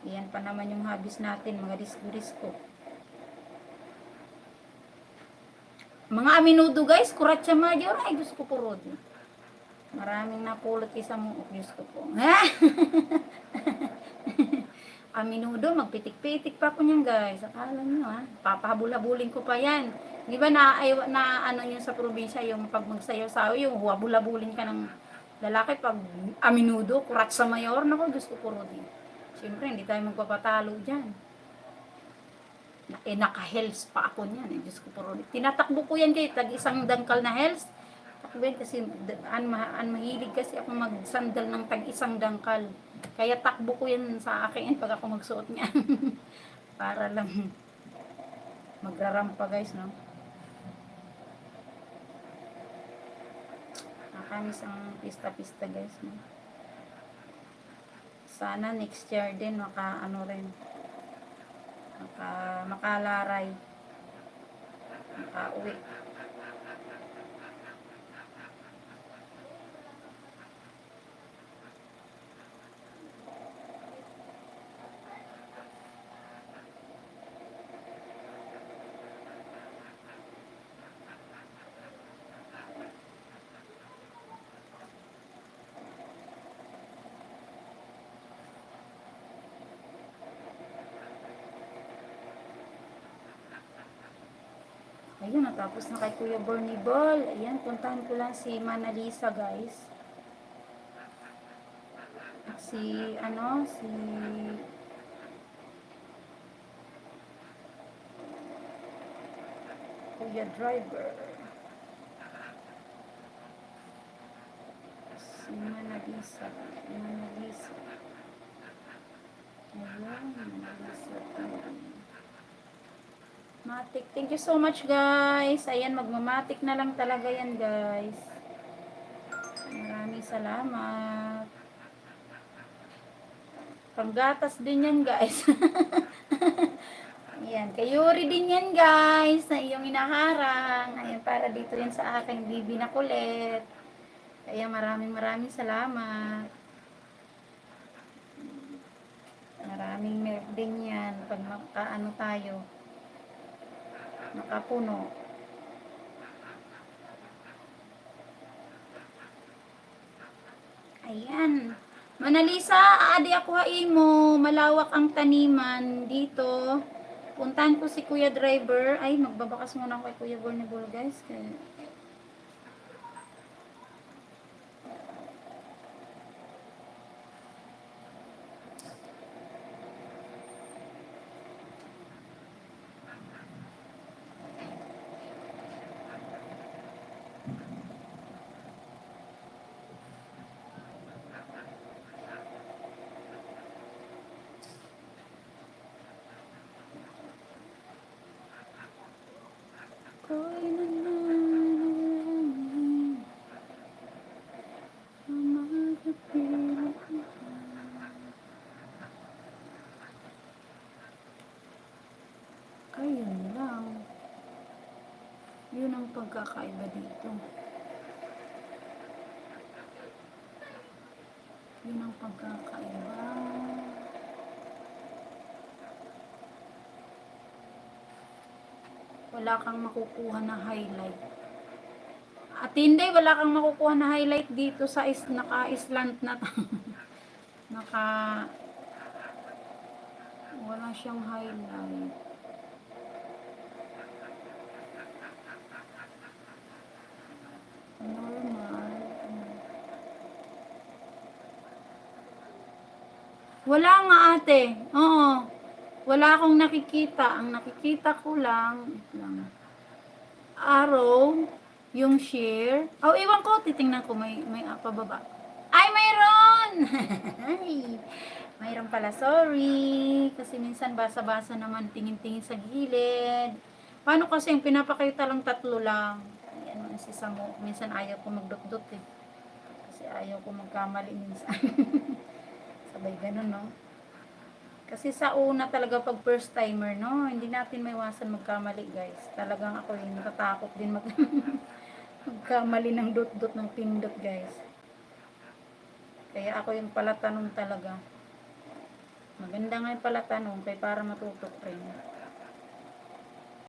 Yan pa naman yung hobbies natin, mga disko-disko. Mga aminudo guys, kuratsa major. Ay, Diyos ko po, Rod. Maraming napulot isa mo. Oh, Diyos ko po. Aminudo, magpitik-pitik pa ko niyan guys. Akala nyo ha. Papahabul-habulin ko pa yan. Di ba na ano yun sa probinsya, yung pag magsayaw-sayaw, yung habul-habulin ka ng lalaki pag aminudo, kuratsa mayor. Naku, Diyos ko po, Rod. Siyempre, hindi tayo magpapatalo dyan. Naka-health pa ako niyan. Diyos ko po, Rod. Tinatakbo ko yan kayo, tag-isang dangkal na health. Takbo kasi mahilig kasi ako magsandal ng tag-isang dangkal. Kaya takbo ko yan sa akin pag ako magsuot niya. Para lang magrarampa guys, no? Nakamis ang pista-pista guys, no? Sana next year din makalaray, makauwi. Ayun, natapos na kay Kuya Bernie Ball. Ayan, puntahan ko lang si Mana Lisa, guys. Si Kuya Driver. Si Mana Lisa. Mana Lisa. Ayan, Mana Lisa. Matik. Thank you so much, guys. Ayan, magmamatik na lang talaga yan, guys. Maraming salamat. Panggatas din yan, guys. Ayan, kay Yuri din yan, guys, na iyong inaharang. Ayan, para dito yan sa aking bibi na kulit. Ayan, maraming salamat. Maraming milk din yan pag makaano tayo. Nakapuno. Ayan. Manalisa, aadi ako haimo. Malawak ang taniman dito. Puntahan ko si Kuya Driver. Ay, magbabakas muna ako kay Kuya Bornibol, guys. Kaya ayun lang. Yun ang pagkakaiba dito. Yun ang pagkakaiba. Wala kang makukuha na highlight. At hindi, wala kang makukuha na highlight dito sa naka-slant na wala siyang highlight. Normal. Wala nga ate. Oo. Wala akong nakikita. Ang nakikita ko lang araw, yung share. Oh, iwan ko. Titingnan ko. May pababa. Ay, mayroon! Mayroon pala. Sorry. Kasi minsan basa-basa naman. Tingin-tingin sa gilid. Paano kasi yung pinapakita lang 3 lang? Ayan, si Samo. Minsan ayaw ko magdot-dot eh. Kasi ayaw ko magkamali minsan. Sabay ganun, no? Kasi sa una talaga pag first timer, no? Hindi natin maiwasan magkamali, guys. Talagang ako yung natatakot din magkamali ng dot-dot ng pindot, guys. Kaya ako yung palatanong talaga. Ganda nga pala tanong kay para matuto rin.